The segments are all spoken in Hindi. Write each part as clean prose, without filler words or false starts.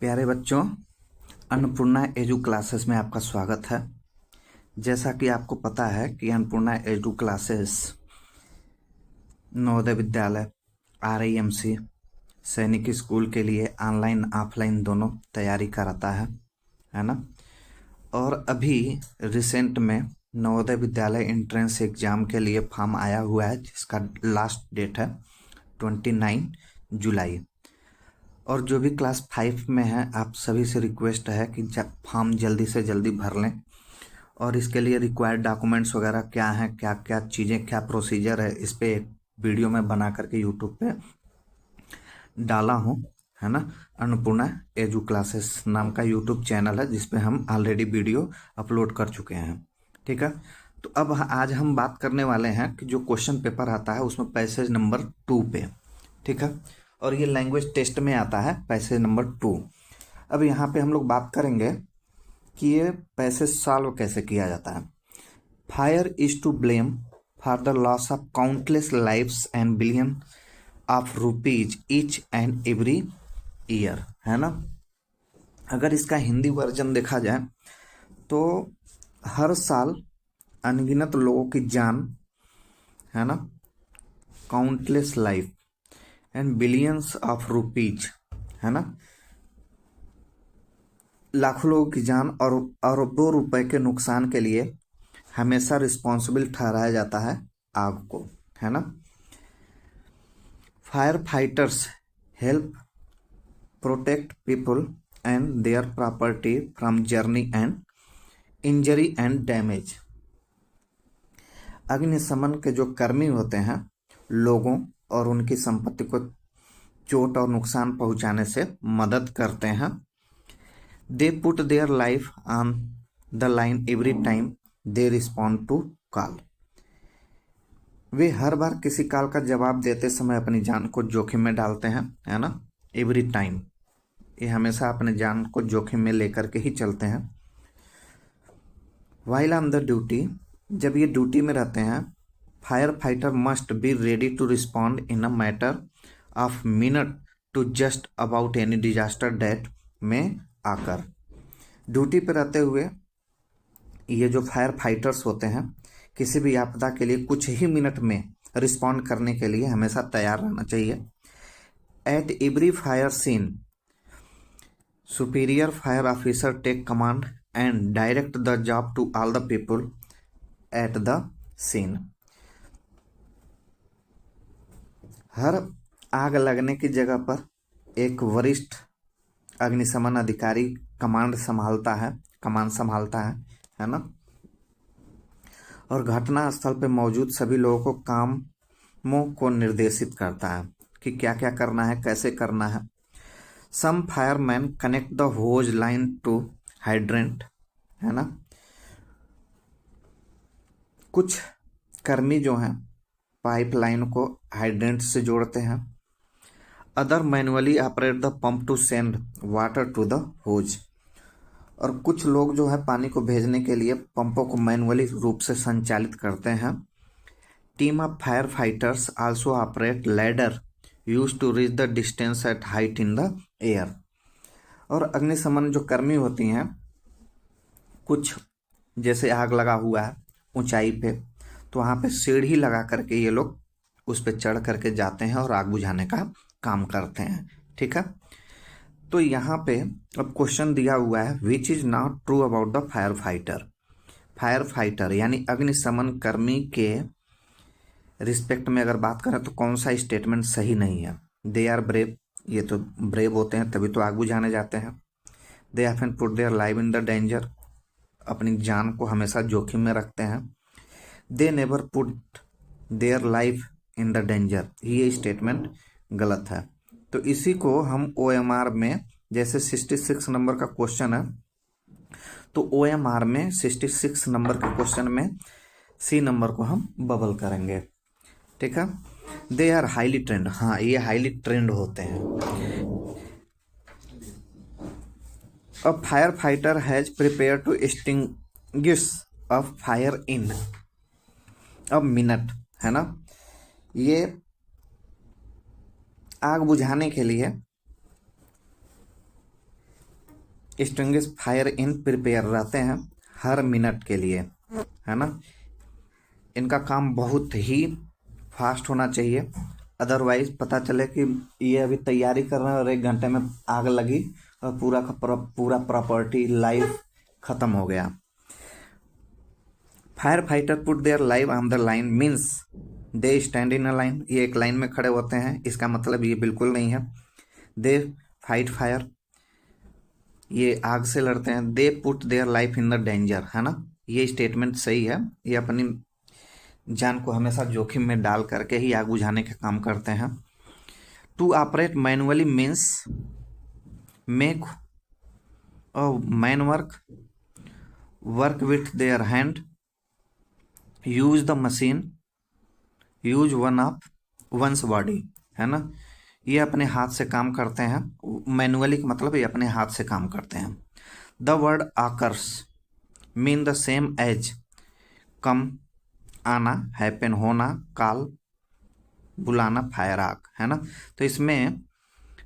प्यारे बच्चों, अन्नपूर्णा एजू क्लासेस में आपका स्वागत है। जैसा कि आपको पता है कि Annapurna edu classes Navodaya Vidyalaya, RIMC, सैनिक स्कूल के लिए ऑनलाइन ऑफलाइन दोनों तैयारी कराता है ना। और अभी रिसेंट में नवोदय विद्यालय एंट्रेंस एग्जाम के लिए फॉर्म आया हुआ है, जिसका लास्ट डेट है 29 जुलाई। और जो भी क्लास 5 में है, आप सभी से रिक्वेस्ट है कि फॉर्म जल्दी से जल्दी भर लें। और इसके लिए रिक्वायर्ड डॉक्यूमेंट्स वगैरह क्या हैं, क्या क्या चीज़ें, क्या प्रोसीजर है, इस पे एक वीडियो में बना करके यूट्यूब पे डाला हूँ, है ना। अन्नपूर्णा एजू क्लासेस नाम का यूट्यूब चैनल है, जिसपे हम ऑलरेडी वीडियो अपलोड कर चुके हैं। ठीक है, तो अब आज हम बात करने वाले हैं कि जो क्वेश्चन पेपर आता है उसमें पैसेज नंबर 2 पे। ठीक है, और ये लैंग्वेज टेस्ट में आता है पैसेज नंबर 2। अब यहाँ पे हम लोग बात करेंगे कि ये पैसेज सॉल्व कैसे किया जाता है। Fire is to blame for the loss of countless lives and billion of rupees each and every year, है ना। अगर इसका हिंदी वर्जन देखा जाए तो हर साल अनगिनत लोगों की जान, है ना, countless life and billions of rupees, है ना, लाखों लोगों की जान और अरबों रुपए के नुकसान के लिए हमेशा रिस्पॉन्सिबल ठहराया जाता है आग को, है ना। Fire fighters help protect people and their property from journey and injury and damage. अग्निशमन के जो कर्मी होते हैं, लोगों और उनकी संपत्ति को चोट और नुकसान पहुंचाने से मदद करते हैं। They put their life on the line every time they respond to call. वे हर बार किसी कॉल का जवाब देते समय अपनी जान को जोखिम में डालते हैं, है ना। एवरी टाइम, ये हमेशा अपने जान को जोखिम में लेकर के ही चलते हैं। वाइल ऑन द ड्यूटी, जब ये ड्यूटी में रहते हैं, firefighter must be ready to respond in a matter of minute to just about any disaster that में आकर। ड्यूटी पर रहते हुए ये जो फायर फाइटर्स होते हैं, किसी भी आपदा के लिए कुछ ही मिनट में रिस्पॉन्ड करने के लिए हमेशा तैयार रहना चाहिए। At every fire scene, superior fire officer take command and direct the job to all the people at the scene. हर आग लगने की जगह पर एक वरिष्ठ अग्निशमन अधिकारी कमांड संभालता है ना। और घटना स्थल पर मौजूद सभी लोगों को कामों को निर्देशित करता है कि क्या क्या करना है, कैसे करना है। Some fireman connect the hose line to hydrant, है ना। कुछ कर्मी जो हैं पाइपलाइन को हाइड्रेंट से जोड़ते हैं। Other manually operate the pump to send water to the hose, और कुछ लोग जो है पानी को भेजने के लिए पंपों को मैनुअली रूप से संचालित करते हैं। Team of firefighters also operate ladder use to reach the distance at height in the air. और अग्निशमन जो कर्मी होती हैं, कुछ जैसे आग लगा हुआ है ऊंचाई पे, तो वहाँ पे सीढ़ी लगा करके ये लोग उस पे चढ़ करके जाते हैं और आग बुझाने का काम करते हैं। ठीक है, तो यहाँ पे अब क्वेश्चन दिया हुआ है, which is not true about the fire fighter. Fire fighter यानी अग्निशमन कर्मी के रिस्पेक्ट में अगर बात करें तो कौन सा स्टेटमेंट सही नहीं है। दे आर ब्रेव, ये तो ब्रेव होते हैं तभी तो आग बुझाने जाते हैं। They often put their life in the danger, अपनी जान को हमेशा जोखिम में रखते हैं। They never put their life in the danger, ये स्टेटमेंट गलत है। तो इसी को हम OMR में, जैसे 66 नंबर का क्वेश्चन है, तो OMR में 66 नंबर के क्वेश्चन में C नंबर को हम बबल करेंगे। ठीक है, दे आर हाईली ट्रेंड, हाँ ये हाईली ट्रेंड होते हैं। अब firefighter has prepare to extinguish a fire in a minute, है ना। ये आग बुझाने के लिए एक्सटिंग्विश फायर इन प्रिपेयर रहते हैं हर मिनट के लिए, है ना। इनका काम बहुत ही फास्ट होना चाहिए, अदरवाइज पता चले कि ये अभी तैयारी कर रहे हैं और 1 घंटे में आग लगी और पूरा का पूरा प्रॉपर्टी लाइफ खत्म हो गया। Fire fighter put their life on the line means they stand in a line, ये एक लाइन में खड़े होते हैं, इसका मतलब ये बिल्कुल नहीं है। दे फाइट फायर, ये आग से लड़ते हैं। They put their life in the danger, है ना, ये स्टेटमेंट सही है। ये अपनी जान को हमेशा जोखिम में डाल करके ही आग बुझाने का काम करते हैं। To operate manually means make man work with their hand, use the machine, use one's body, है ना। ये अपने हाथ से काम करते हैं, मैनुअली का मतलब ये अपने हाथ से काम करते हैं। The word occurs mean the same as come, आना, हैपन, होना, काल, बुलाना, फायर, आग, है ना। तो इसमें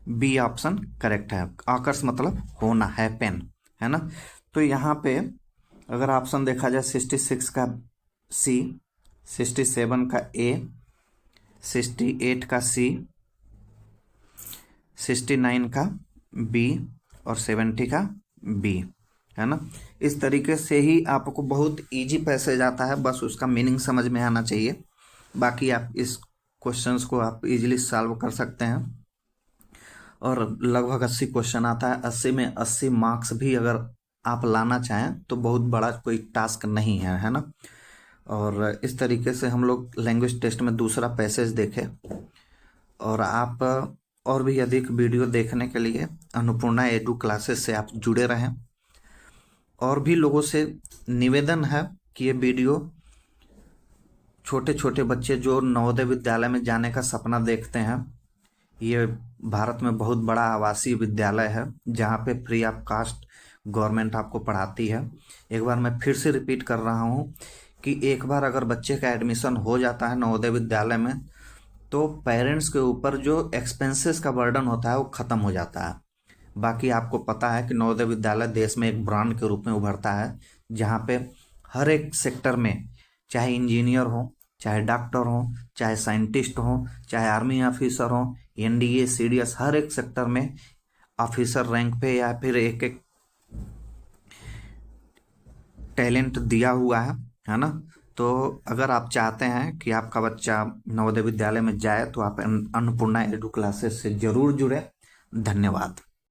बी ऑप्शन करेक्ट है। आकर्स मतलब होना, हैपन, है ना। तो यहाँ पे अगर ऑप्शन देखा जाए 66 का सी, 67 का ए, 68 का सी, 69 का बी और 70 का बी, है ना। इस तरीके से ही आपको बहुत इजी पैसेज आता है, बस उसका मीनिंग समझ में आना चाहिए। बाकी आप इस क्वेश्चंस को आप इजीली सॉल्व कर सकते हैं और लगभग 80 क्वेश्चन आता है। 80 में 80 मार्क्स भी अगर आप लाना चाहें तो बहुत बड़ा कोई टास्क नहीं है, है ना। और इस तरीके से हम लोग लैंग्वेज टेस्ट में दूसरा पैसेज देखें। और आप और भी अधिक वीडियो देखने के लिए अन्नपूर्णा एडू क्लासेस से आप जुड़े रहें। और भी लोगों से निवेदन है कि ये वीडियो छोटे छोटे बच्चे जो नवोदय विद्यालय में जाने का सपना देखते हैं, ये भारत में बहुत बड़ा आवासीय विद्यालय है जहाँ पे फ्री ऑफ कास्ट गवर्नमेंट आपको पढ़ाती है। एक बार मैं फिर से रिपीट कर रहा हूँ कि एक बार अगर बच्चे का एडमिशन हो जाता है नवोदय विद्यालय में तो पेरेंट्स के ऊपर जो एक्सपेंसेस का बर्डन होता है वो ख़त्म हो जाता है। बाकी आपको पता है कि नवोदय विद्यालय देश में एक ब्रांड के रूप में उभरता है जहाँ पे हर एक सेक्टर में, चाहे इंजीनियर हो, चाहे डॉक्टर हो, चाहे साइंटिस्ट हो, चाहे आर्मी ऑफिसर हो, एनडीए, सीडीएस, हर एक सेक्टर में ऑफिसर रैंक पे या फिर एक एक टैलेंट दिया हुआ है ना। तो अगर आप चाहते हैं कि आपका बच्चा नवोदय विद्यालय में जाए तो आप अन्नपूर्णा एडू क्लासेस से जरूर जुड़े। धन्यवाद।